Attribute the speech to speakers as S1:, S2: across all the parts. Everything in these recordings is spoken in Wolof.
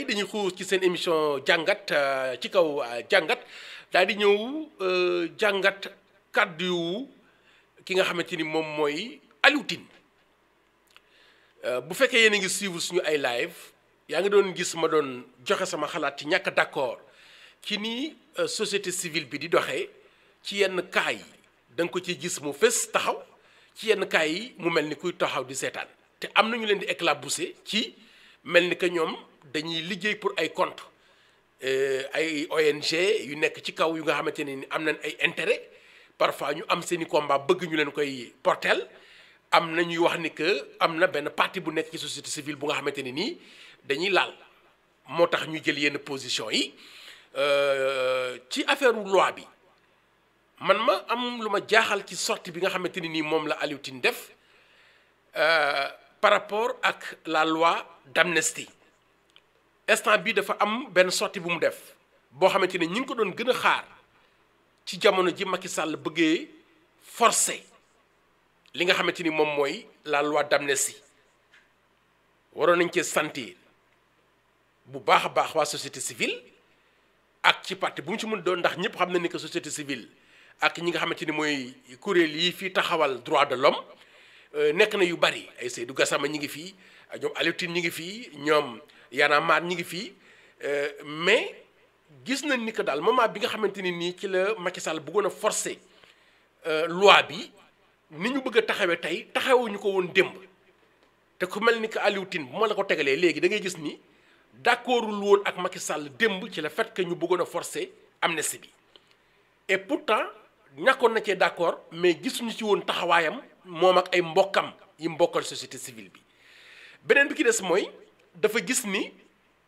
S1: dañuy xuus ci seen émission jàngat ci kaw jàngat daal di ñëw jàngat kàddu yu ki nga xamante ni moom mooy Aliou Tine bu fekkee yéen a ngi suivre suñu ay live yaa ngi doon gis ma doon joxe sama xalaat ci ñàkk d'accord ci ni société civile bi di doxee ci yenn cas yi da nga ko ci gis mu fës taxaw ci yenn cas yi mu mel ni kuy taxaw di seetaan te am na ñu leen di éclabousser ci mel ni que ñoom dañuy liggéey pour ay compte ay ONG yu nekk ci kaw yu nga xamante ne ni am nañ ay intérêt parfois ñu am seeni combat bëgg ñu leen koy porteel am na ñuy wax ni que am na benn parti bu nekk ci société civile bu nga xamante ne nii dañuy laal moo tax ñu jël yenn position yi ci affaire loi bi man ma am lu ma jaaxal ci sortie bi nga xamante ne nii moom la Aliou Tine def par rapport ak la loi d'amnistie instant bi dafa am benn sortie bu mu def boo xamante ne ñi ngi ko doon gën a xaar ci jamono ji Macky Sall bëggee forcer li nga xamante ni moom mooy la loi d'amnistie waroon nañ cee sentir bu baax a baax waa société civile ak ci parti bu mu ci mën doon ndax ñëpp xam na ni que société civile ak ñi nga xamante ni mooy kuréel yi fii taxawal droit de l'homme nekk na yu bari ay Seydou Gassama ñi ngi fii ñoom Aliou Tine ñi ngi fii ñoom Y'en a marre ñi ngi fii mais gis nañ ni que daal moment bi nga xamante ni nii ci la Macky Sall bëggoon a forcer loi bi ni ñu bëgg a taxawee tey taxawuñu ko woon démb te ku mel ni que Aliou Tine bu ma la ko tegalee léegi da ngay gis ni d'accordul woon ak Macky Sall démb ci le fait que ñu bëggoon a forcer amnistie bi et pourtant ñàkkoon na cee d'accord mais gisuñu ci woon taxawaayam moom ak ay mbokkam yi mbokkal société civile bi beneen bi ki des mooy dafa gis ni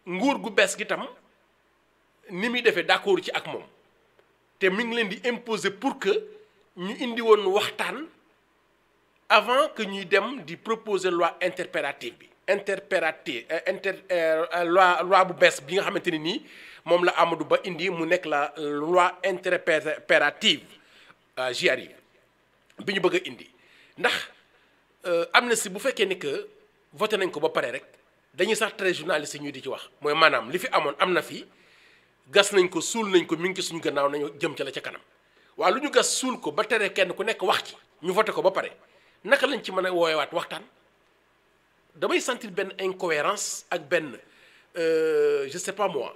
S1: nguur gu bees gi tam ni muy defee d'accord ci ak moom te mi ngi leen di imposer pour que ñu indi woon waxtaan avant que ñuy dem di proposer loi interprétative bi loi bu bees bi nga xamante ne nii moom la Amadou Ba indi mu nekk la loi interprétative j'y arrive bi ñu bëgg a indi ndax amnistie bu fekkee ni que voté nañ ko ba pare rek dañuy sax tere journaliste yi ñu di ci wax mooy maanaam li fi amoon am na fi gas nañ ko suul nañ ko mi ngi ci suñu gannaaw nañu jëm ca la ca kanam waaw lu ñu gas suul ko ba tere kenn ku nekk wax ci ñu voté ko ba pare naka lañ ci mën a woowewaat waxtaan damay sentir benn incohérence ak benn je sais pas moi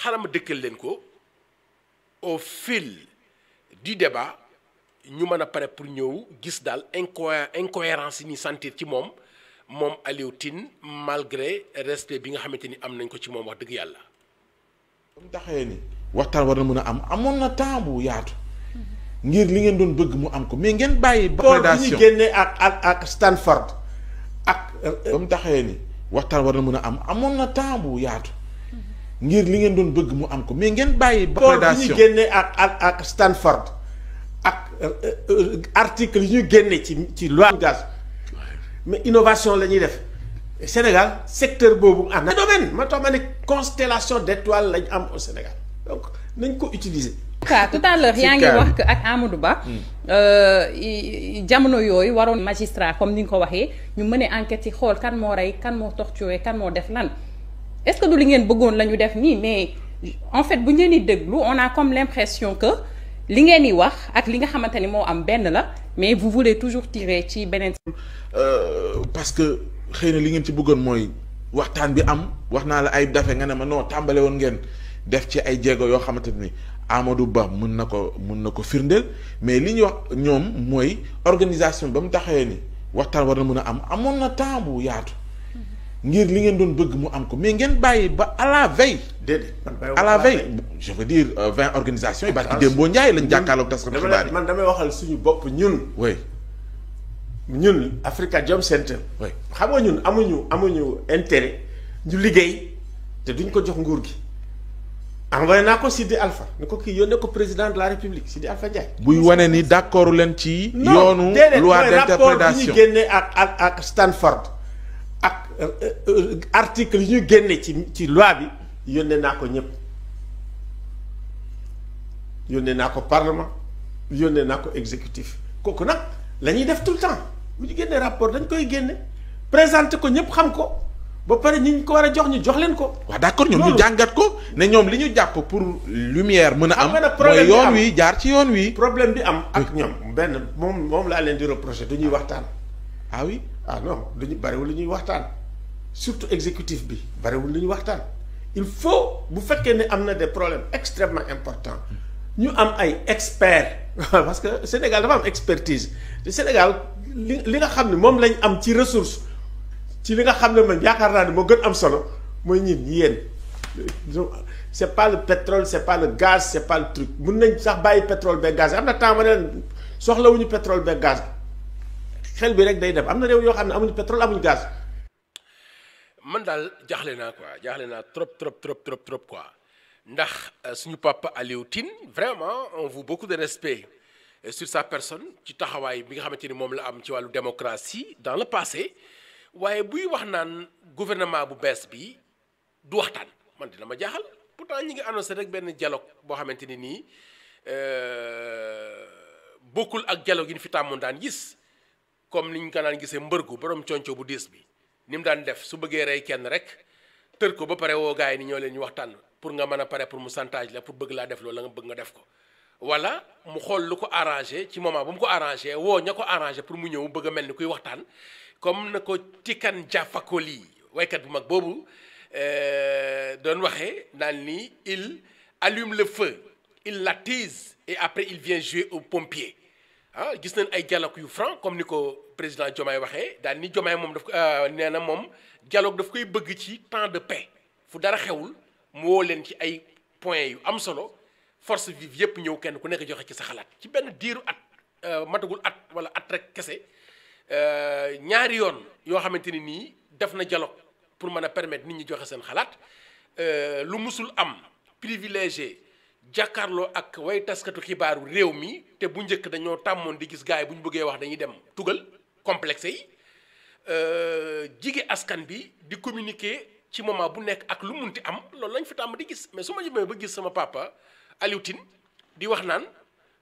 S1: xaaral ma dëkkal leen ko au fil du débat ñu mën a pare pour ñëw gis daal incohérence yi ñuy sentir ci moom Aliou Tine malgré respect bi nga xamante ni am nañ ko ci moom wax dëgg yàlla.
S2: bu mu taxee ni waxtaan war na mën a am amoon na temps bu yaatu ngir li ngeen doon bëgg mu am ko mais ngeen bàyyi. prédation
S3: bi ñu génnee ak Stanford ak.
S2: ba mu taxee ni waxtaan war na mën a am amoon na temps bu yaatu ngir li ngeen doon bëgg mu am ko mais ngeen bàyyi. prédation
S3: bi ñu génnee ak Stanford ak article yi ñu génne ci loi gaz. mais innovation la ñuy def Sénégal secteur boobu am na domaine ma tax ma ne constellation d'étoiles lañ am au Sénégal donc nañ ko utiliser.
S4: tout à l'heure yaa ngi wax que ak Amadou Ba jamono yooyu waroon magistrat comme ni nga ko waxee ñu mën a enquête yi xool kan moo rey kan moo torturé kan moo def lan est-ce que du li ngeen bëggoon la ñu def nii mais en fait bu ñu leen di déglu on a comme l'impression que li ngeen di wax ak li nga xamante ni moo am benn la mais vous voulez toujours tirer ci beneen.
S2: parce que xëy na li ngeen ci bëggoon mooy waxtaan bi am wax naa la ay dafe nga ne ma non tàmbale woon ngeen def ci ay jéego yoo xamante ni Amadou Ba mun na ko firndeel mais li ñuy wax ñoom mooy organisation ba mu taxawee ni waxtaan war na mën a am amoon na temps bu yaatu ngir li ngeen doon bëgg mu am ko mais ngeen bàyyi ba à la veille.
S3: déedéet
S2: à la veille je veux dire 20 organisations yi. barki Dembo Ndiaye lañ jàkkaarloog taskatu xibaar yi.
S3: man damay waxal suñu bopp ñun.
S2: oui.
S3: ñun Afrikajom Center.
S2: oui
S3: xam nga ñun amuñu intérêt ñu liggéey te duñ ko jox nguur gi. envoyé naa ko Sidi Alpha ni ko kii yónnee ko président de la République Sidi Alpha Ndiaye.
S2: buy wane ni d'accord leen ci. yoonu loi d'interprétation
S3: rapport bi ñu génnee ak Stanford ak article yi ñu génne ci loi bi yónnee naa ko ñëpp yónnee naa ko parlement yónnee naa ko exécutif kooku nag la ñuy def tout le temps bu ñu génnee rapport dañ koy génne présenté ko ñëpp xam ko ba pare ñi ñu ko war a jox ñu jox leen ko.
S2: waaw d'accord ñoom ñu jàngat ko ne ñoom li ñu jàpp pour lumière mën a am. mooy yoon wi jaar ci yoon wi.
S3: problème bi am ak ñoom benn moom laa leen di reprocher du ñuy waxtaan.
S2: ah oui
S3: non duñu bariwul lu ñuy waxtaan surtout exécutif bi bariwul lu ñuy waxtaan. il faut bu fekkee ne am na des problèmes extrêmement importants ñu am ay experts parce que Sénégal dafa am expertise te Sénégal li nga xam ne moom lañ am ci ressource ci li nga xam ne man yaakaar naa ne moo gën am solo mooy ñin yéen c'est pas le pétrole c'est pas le gaz c'est pas le truc mun nañ sax bàyyi pétrole beeg gaz am na temps ma ne soxlawuñu pétrole beeg gaz xel bi rek day dem am na réew yoo xam ne amuñu pétrole amuñu gaz.
S1: man daal jaaxle naa quoi jaaxle naa trop quoi ndax suñu papa Aliou Tine vraiment on voue beaucoup de respect sur sa personne ci taxawaay bi nga xamante ni moom la am ci wàllu démocratie dans le passé waaye buy wax naan gouvernement bu bees bi du waxtaan man dina ma jaaxal pourtant ñi ngi annoncé rek benn dialogue boo xamante ni nii bokkul ak dialogue yi ñu fi tàmmoon daan gis comme ni ñu ko daan gisee mbërgu borom conco bu diis bi. ni mu daan def su bëggee rey kenn rek tër ko ba pare woo gars yi ni ñoo leen ñu waxtaan pour nga mën a pare pour mu chantage la pour bëgg laa def loolu la nga bëgg nga def ko wala mu xool lu ko arrangé ci moment bu mu ko arrangé woo ña ko arrangé pour mu ñëw bëgg a mel ni kuy waxtaan comme na ko Tikan Jafakoli waykat bu mag boobu doon waxee naan ni il allume le feu il l'attise et après il vient jouer aux pompiers ah gis nañ ay dialogue yu franc comme ni ko président Diomaye waxee daal ni Diomaye moom daf nee na moom dialogue daf koy bëgg ci temps de paix fu dara xewul mu woo leen ci ay points yu am solo force vive yépp ñëw kenn ku nekk joxe ci sa xalaat ci benn diiru at matagul at wala at rek kese ñaari yoon yoo xamante ni nii def na dialogue pour mën a permettre nit ñi joxe seen xalaat lu musul am privilégié jàkkaarloo ak way taskatu xibaaru réew mi te bu njëkk dañoo tàmmoon di gis gars yi bu ñu bëggee wax dañuy dem tugal complexe yi jige askan bi di communiquer ci moment bu nekk ak lu munti am loolu lañ fi tàmm di gis mais su ma jëmee ba gis sama papa Aliou Tine di wax naan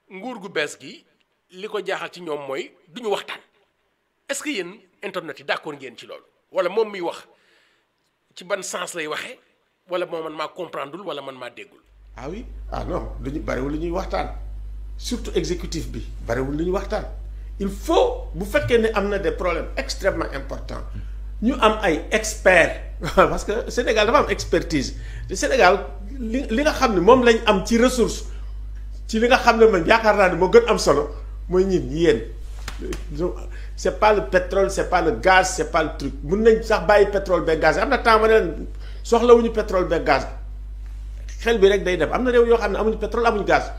S1: nguur gu bees gi li ko jaaxal ci ñoom mooy du ñu waxtaan est-ce que yéen internet yi d'accord ngeen ci loolu wala moom miy wax ci ban sens lay waxee wala moo man maa comprendreul wala man maa déggul.
S2: ah oui
S3: non duñu bariwul lu ñuy waxtaan surtout exécutif bi bariwul lu ñuy waxtaan il faut bu fekkee ne am na des problèmes extrêmement importants ñu am ay experts parce que Sénégal dafa am expertise te Sénégal li nga xam ne moom lañ am ci ressource ci li nga xam ne man yaakaar naa ne moo gën am solo mooy ñin yéen c'est pas le pétrole c'est pas le gaz c'est pas le truc mun nañ sax bàyyi pétrole beeg gaz am na temps ma ne soxlawuñu pétrole beeg gaz xel bi rek day dem am na réew yoo xam ne amuñu pétrole amuñu gaz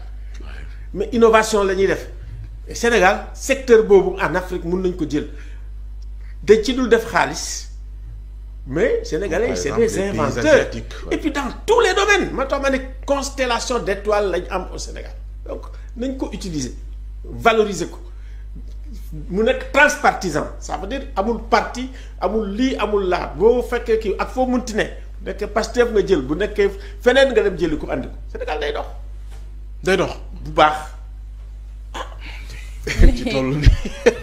S3: mais innovation la ñuy def Sénégal secteur boobu en Afrique mun nañ ko jël dañ ci dul def xaalis mais sénégalais c'est des inventeurs et puis dans tous les domaines ma tax ma ne constellation d'étoiles lañ am au Sénégal donc nañ ko utiliser valoriser ko mu nekk transpartisan ça veut dire amul parti amul lii amul laa boo fekkee kii ak foo munti ne bu nekkee Pastef nga jël bu nekkee feneen nga dem jëli ko andi ko Sénégal day dox.
S2: day dox
S3: bu baax.
S2: ci toll nii.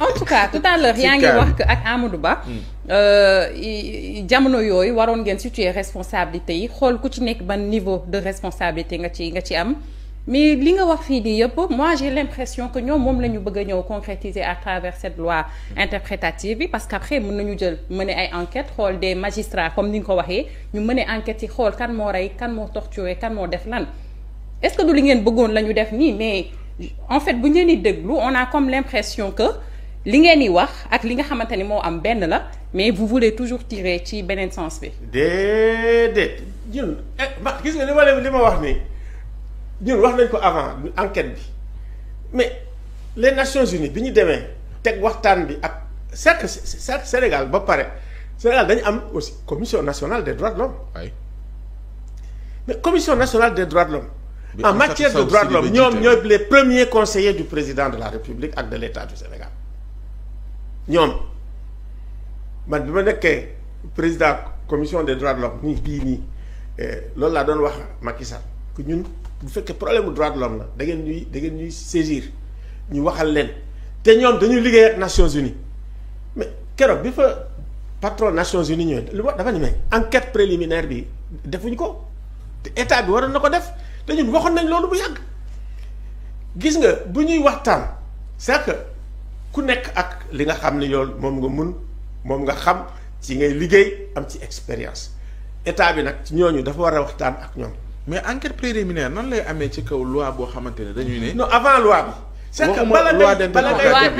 S4: en tout cas tout à l'heure yaa ngi wax que ak Amadou Ba. jamono yooyu waroon ngeen situer responsabilité yi xool ku ci nekk ban niveau de responsabilité nga ci am. mais li nga wax fii nii yëpp moi j'ai l'impression que ñoom moom la ñu bëgg a ñëw concrétiser à travers cette loi interprétative bi parce qu'après mën nañu jël mener ay enquêtes xool des magistrats comme ni nga ko waxee ñu mener enquêtes yi xool kan moo rey kan moo torturé kan moo def lan est-ce que du li ngeen bëggoon la ñu def nii mais en fait bu ñu leen di déglu on a comme l'impression que li ngeen di wax ak li nga xamante ni moo am benn la mais vous voulez toujours tirer ci beneen sens bi.
S3: déedéet ñun gis nga li ma wax nii. ñun wax nañ ko avant enquête bi mais les Nations Unies bi ñu demee teg waxtaan bi ak certes Sénégal ba pare Sénégal dañu am aussi commission nationale des droits de l'homme
S2: oui.
S3: mais commission nationale des droits de l'homme en matière de droits de l'homme ñoom ñooy les premiers conseillers du président de la République ak de l'État du Sénégal ñoom man bi ma nekkee président commission des droits de l'homme nii bii nii loolu laa doon wax Macky Sall que ñun bu fekkee problème mu droit de l'homme la da ngeen ñuy saisir ñu waxal leen te ñoom dañuy liggéey ak Nations Unies mais keroog bi fa patron Nations Unies ñëwee lu dafa ni mais enquête préliminaire bi defuñ ko te état bi waroon na ko def te ñun waxoon nañ loolu bu yàgg. gis nga bu ñuy waxtaan c'est que ku nekk ak li nga xam ne yow moom nga mun moom nga xam ci ngay liggéey am ci expérience état bi nag ci ñooñu dafa war a waxtaan ak ñoom.
S2: mais enquête préliminaire nan lay amee ci kaw loi boo xamante ne dañuy ne.
S3: non avant loi bi. c'est que bala
S4: loi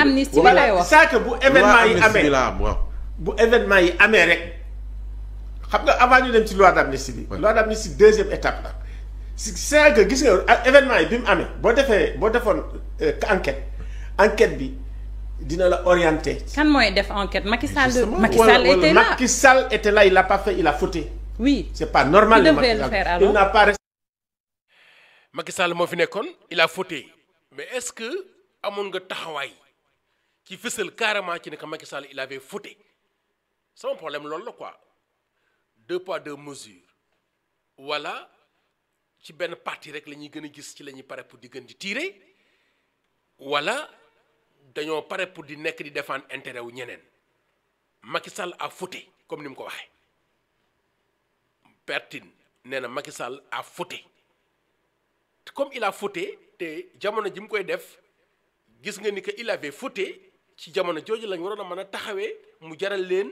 S4: amnistie bi lay wax.
S3: c'est que bu événement yi amee bu événement yi amee rek xam nga avant ñu dem ci loi d'amnistie bi. loi d'amnistie deuxième étape la. c'est que gis nga événement yi bi mu amee boo defoon enquête bi dina la orienter.
S4: kan mooy def enquête Macky Sall était là.
S3: Macky Sall était là il l'a pas fait il a fauté.
S4: oui
S3: c'est pas normal.
S4: il devrait le faire alors.
S3: il n'a pas.
S1: Macky Sall moo fi nekkoon il a fauté mais est-ce que amoon nga taxawaay ci fësal carrément ci ne que Macky Sall il avait fauté sama problème loolu la quoi 2 poids 2 mesures wala ci benn parti rek la ñuy gën a gis ci la ñuy pare pour di gën di tirer wala dañoo pare pour di nekk di défendre intérêt wu ñeneen Macky Sall a fauté comme ni mu ko waxee Pertine nee na Macky Sall a fauté comme il a fauté te jamono ji mu koy def gis nga ni que il avait fauté ci jamono jooju lañ waroon a mën a taxawee mu jaral leen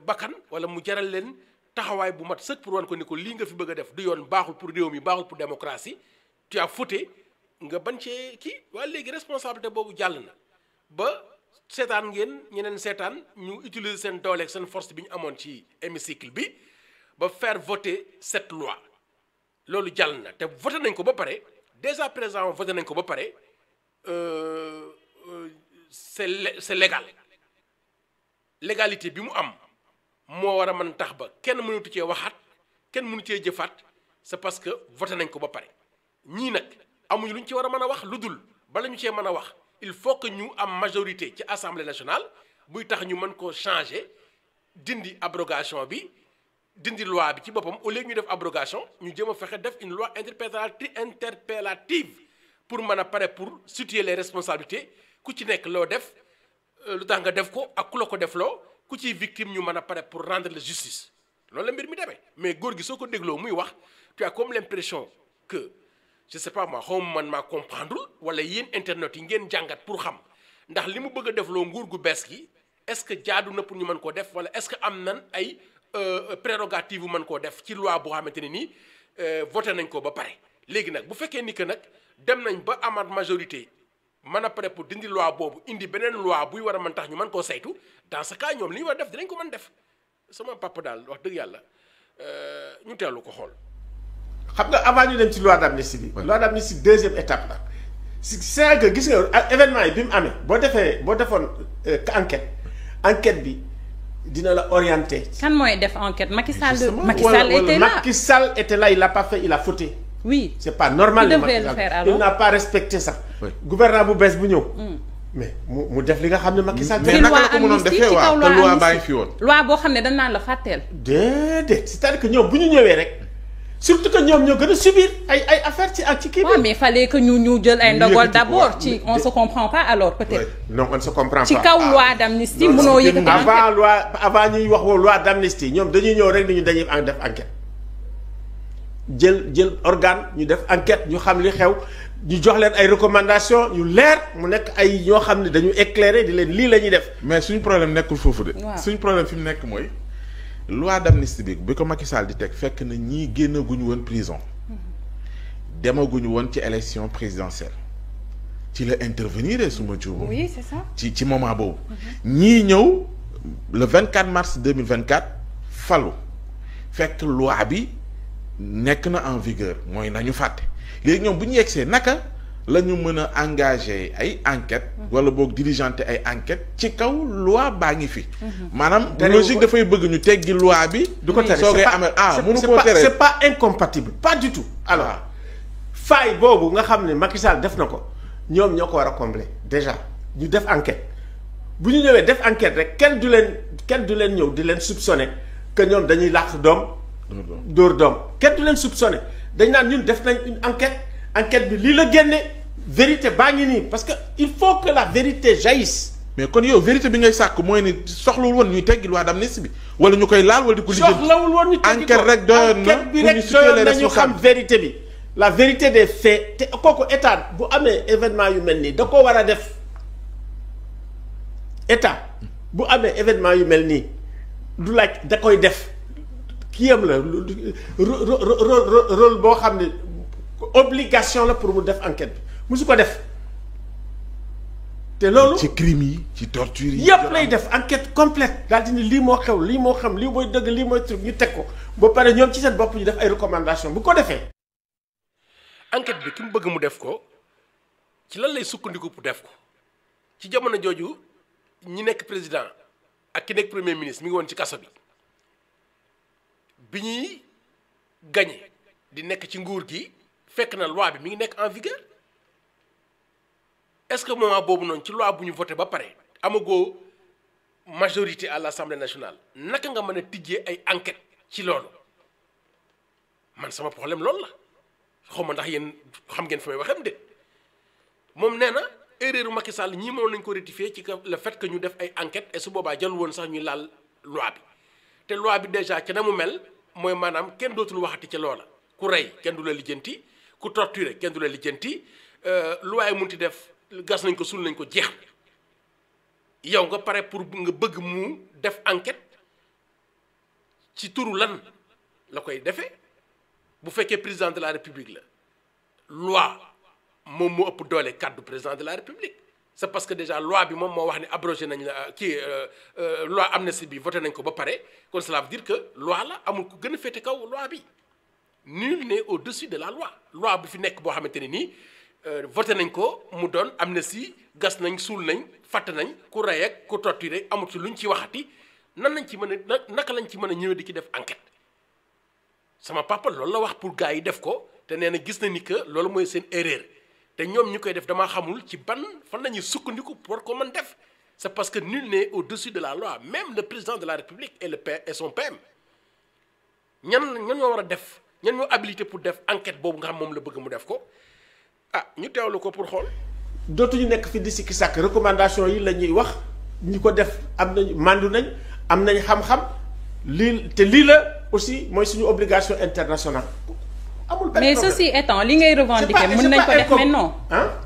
S1: bakkan wala mu jaral leen taxawaay bu mat sëkk pour wan ko ni ko lii nga fi bëgg a def du yoon baaxul pour réew mi baaxul pour démocratie tu as fauté nga bañ cee kii waaye léegi responsabilité boobu jàll na ba seetaan ngeen ñeneen seetaan ñu utiliser seen doole ak seen force bi ñu amoon ci hémicycle bi ba faire voter cette loi loolu jàll na te voté nañ ko ba pare déjà présent voté nañ ko ba pare c'est légal légalité bi mu am moo war a mën tax ba kenn mënatu cee waxaat kenn mënu cee jëfaat c'est parce que voté nañ ko ba pare ñii nag amuñu lu ñu ci war a mën a wax lu dul bala ñu cee mën a wax il faut que ñu am majorité ci assemblée nationale buy tax ñu mën koo changer dindi abrogation bi dindi loi bi ci boppam au lieu ñu def abrogation ñu jëm a fexe def une loi interpellative pour mën a pare pour situer les responsabilités ku ci nekk loo def lu tax nga def ko ak ku la ko def loo ku ciy victime ñu mën a pare pour rendre la justice loolu la mbir mi demee mais góor gi soo ko dégloo muy wax tu as comme l'impression que je sais pas moi xaw ma man maa comprendre wala yéen internet yi ngeen jàngat pour xam ndax li mu bëgg a def loo nguur gu bees gi est-ce que jaadu na pour ñu mën koo def wala est-ce que am nan ay prérogative bu mën koo def ci loi boo xamante ne nii voté nañ ko ba pare léegi nag bu fekkee ni que nag dem nañ ba amaat majorité mën a pare pour dindi loi boobu indi beneen loi buy war a mën tax ñu mën koo saytu dans ce cas ñoom li ñu war a def dinañ ko mën def sama papa daal wax dëgg yàlla ñu teelu ko xool.
S3: xam nga avant ñu dem ci loi d'amnistie bi. loi d'amnistie deuxième étape la. c'est que gis nga événement yi bi mu amee boo defoon enquête bi dina la orienter.
S4: kan mooy def enquête Macky Sall était là.
S3: Macky Sall était là il l'a pas fait il a fauté.
S4: oui
S3: c'est pas normal.
S4: il devrait le faire alors
S3: il n'a pas respecté ça. gouvernement bu bees bu ñëw. mais mu def li nga xam ne Macky Sall.
S2: mais naka la ko mënoon defee waaw te loi baa ngi fi woon.
S4: loi boo xam ne dañ naan la fàtteel.
S3: déedéet c'est-à-dire que ñoom bu ñu ñëwee rek surtout que ñoom ñoo gën a subir ay affaire ci kii bi.
S4: waaw mais fallait que ñu jël ay ndogal d'abord ci on se comprend pas alors peut-être.
S3: non on se comprend pas
S4: ci kaw loi d'amnistie mënoo yëkkati
S3: avant ñuy wax loi d'amnistie ñoom dañuy ñëw rek ni ñu dañuy def enquête jël organe ñu def enquête ñu xam li xew ñu jox leen ay recommandations yu leer mu nekk ay ñoo xam ne dañu éclairer di leen lii la ñuy def.
S2: mais suñu problème nekkul foofu de.
S4: waaw
S2: suñu problème fi mu nekk mooy loi d'amnistie bi ko Macky Sall di teg fekk na ñii génnaguñu woon prison demaguñu woon ci élection présidentielle ci la intervenir suma juumee.
S4: oui c'est ça.
S2: ci moment boobu. ñii ñëw le 24 mars 2024 falu fekk loi bi nekk na en vigueur mooy nañu fàtte léegi ñoom bu ñu yegsee naka la ñu mën a engager ay enquêtes. wala boog diligenter ay enquêtes ci kaw loi baa ngi fi. maanaam logique dafay bëgg ñu teggi loi bi.
S3: du ko tere
S2: soogay amee mënu koo tere
S3: c'est pas incompatible pas du tout. alors faille boobu nga xam ne Macky Sall def na ko ñoom ñoo ko war a combler déjà ñu def enquête bu ñu ñëwee def enquête rek kenn du leen ñëw di leen soupçonner que ñoom dañuy làq doom. dóor doom kenn du leen soupçonner dañ naan ñun def nañ une enquête bi lii la génne vérité baa ngi nii parce que il faut que la vérité jaillisse
S2: mais kon yow vérité bi ngay sàkk mooy ni soxlawul woon ñuy teggi loi d'amnistie bi wala ñu koy laal wala di ko lijjanti.
S3: soxlawul woon ñu teggi ko
S2: enquête rek doyoon na
S3: enquête bi rek doyoon na ñu xam vérité bi. la vérité des faits te kooku état bu amee événement yu mel nii da ko war a def état bu amee événement yu mel nii du laaj da koy def kii am la rôle boo xam ne obligation la pour mu def enquête bi musu ko def te loolu.
S2: ci crime yi ci torture yi.
S3: yëpp lay def enquête complète daal di ni lii moo xew lii moo xam lii mooy dëgg lii mooy truc ñu teg ko ba pare ñoom ci seen bopp ñu def ay recommandations bu ko defee.
S1: enquête bi ki mu bëgg mu def ko ci lan lay sukkandiku pour def ko ci jamono jooju ñi nekk président ak ki nekk premier ministre mi ngi woon ci kaso bi ñuy gagné di nekk ci nguur gi fekk na loi bi mi ngi nekk en vigueur est-ce que moment boobu noonu ci loi bu ñu voté ba pare amagoo majorité à l'Assemblée nationale naka nga mën a tijjee ay enquête ci loolu man sama problème loolu la. xaw ma ndax yéen xam ngeen fi may waxam de moom nee na erreur Macky Sall ñii moom nañ ko rectifier ci le fait que ñu def ay enquête et su boobaa jarul woon sax ñu laal loi bi te loi bi déjà ca na mu mel mooy maanaam kenn dootul waxati ca loola ku rey kenn du la lijjanti ku torturer kenn du la lijjanti lu waaye munti def gas nañ ko sul nañ ko jeex yow nga pare pour nga bëgg mu def enquête ci turu lan la koy defee. bu fekkee président de la république la loi moom moo ëpp doole kàddu président de la république c'est parce que déjà loi bi moom moo wax ni abrogé nañ la loi amnistie bi voté nañ ko ba pare kon cela veut dire que loi la amul ku gën a féete kaw loi bi nul n'est au-dessus de la loi bu fi nekk boo xamante ne nii voté nañ ko mu doon amnistie gas nañ suul nañ fàtte nañ ku rey ak ku torturé amul ci luñ ci waxati nan lañ ci mën a naka lañ ci mën a ñëwee di ci def enquête. sama papa loolu la wax pour gars yi def ko te nee na gis na ni que loolu mooy seen erreur te ñoom ñu koy def damaa xamul ci ban fan la ñuy sukkandiku pour ko mën def c'est parce que nul n'est au-dessus de la loi même le président de la République et le père et son PM ñan ñoo war a def ñan ñoo habilité pour def enquête boobu nga xam moom la bëgg mu def ko ñu teewlu ko pour xool.
S3: dootuñu nekk fi di sikki sàkk recommandation yi la ñuy wax ñi ko def am nañ màndu nañ am nañ xam-xam lii la. aussi mooy suñu obligation internationale. amul benn
S4: mais ceci étant li ngay revendiquer mën nañ ko def maintenant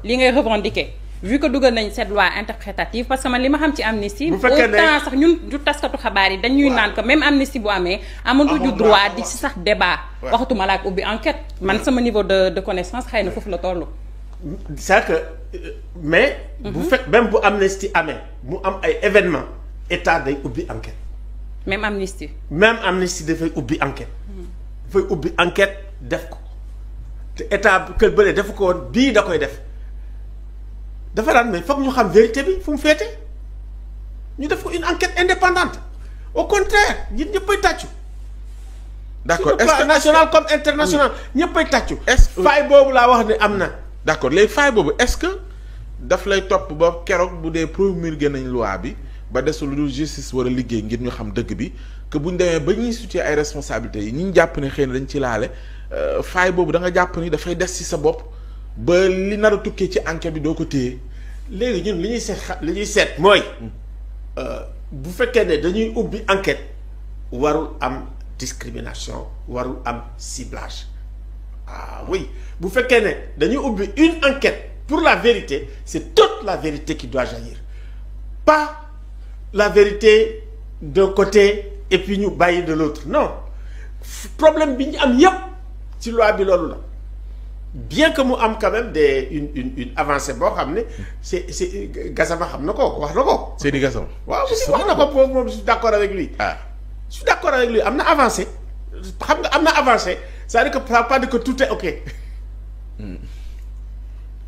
S4: li ngay revendiquer vu que dugal nañ cette loi interprétative parce que man li ma xam ci amnistie autant sax ñun du taskatu xabaar yi dañuy naan que même amnistie bu amee amatuñu droit di ci sax débat waxatuma la ak ubbi enquête man sama niveau de connaissance xëy na foofu la toll.
S3: c'est que mais bu fekk même bu amnistie amee mu am ay événements état day ubbi enquête.
S4: même amnistie
S3: dafay ubbi enquête. dafay ubbi enquête def ko te état kër bële defu ko woon bii da koy def dafa daan mais foog ñu xam vérité bi fu mu féete ñu def ko une enquête indépendante au contraire ñun ñëppay tàccu.
S2: d'accord
S3: est-ce que national comme international ñëppay tàccu. faay boobu laa wax ne am na.
S2: d'accord léegi faay boobu est-ce que daf lay topp ba keroog bu dee promulgué nañ loi bi. ba desul lu dul justice war a liggéey ngir ñu xam dëgg bi que bu ñu demee ba ñuy situer ay responsabilités yi ñu jàpp ne xëy na dañ ci laale faay boobu da nga jàpp ni dafay des ci sa bopp ba li nar a tukkee ci enquête bi doo ko téye.
S3: léegi ñun li ñuy seet mooy bu fekkee ne dañuy ubbi enquête warul am discrimination warul am ciblage oui bu fekkee ne dañuy ubbi une enquête pour la vérité c'est toute la vérité qui doit jaillir pas. la vérité d'un côté et puis ñu bàyyi de l'autre non problème bi ñu am yépp ci loi bi loolu la bien que mu am quand même une avancée boo xam ne c'est Gassama xam na ko wax na ko.
S2: Seydi Gassama.
S3: waaw wax na ko pour moom je suis d'accord avec lui. je suis d'accord avec lui am na avancé xam nga am na avancé c'est-à-dire que ça veut pas dire que tout est ok.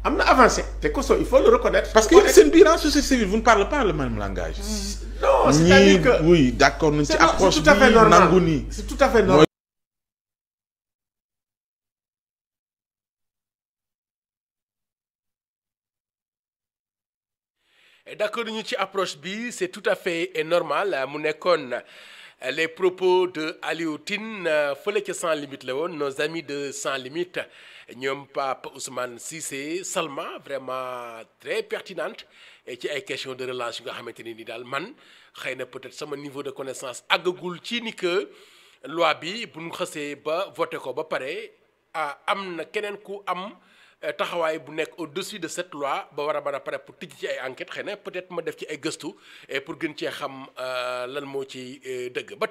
S3: am na avancé te Koso il faut le reconnaître.
S2: parce que yéen seen biir en société civile vous ne parlez pas le même langage.
S3: non c'est-à-dire que
S2: oui d'accord nañ ci approche bi nangu nii.
S3: c'est tout à fait normal.
S1: d'accord ñu ci approche bi c'est tout à fait normal mu nekkoon les propos de Aliou Tine fële ca Sans Limites la woon nos amis de Sans Limites ñoom Pape Ousmane Cissé Salma vraiment très pertinente ci ay question de relance yu nga xamante ni daal man xëy na peut-être sama niveau de connaissance àggagul ci ni que loi bi bu ñu xësee ba voté ko ba pare am na keneen ku am taxawaay bu nekk au-dessus de cette loi ba war a mën a pare pour tijj ci ay enquête xëy na peut-être ma def ci ay gëstu pour gën cee xam lan moo ci dëgg ba tey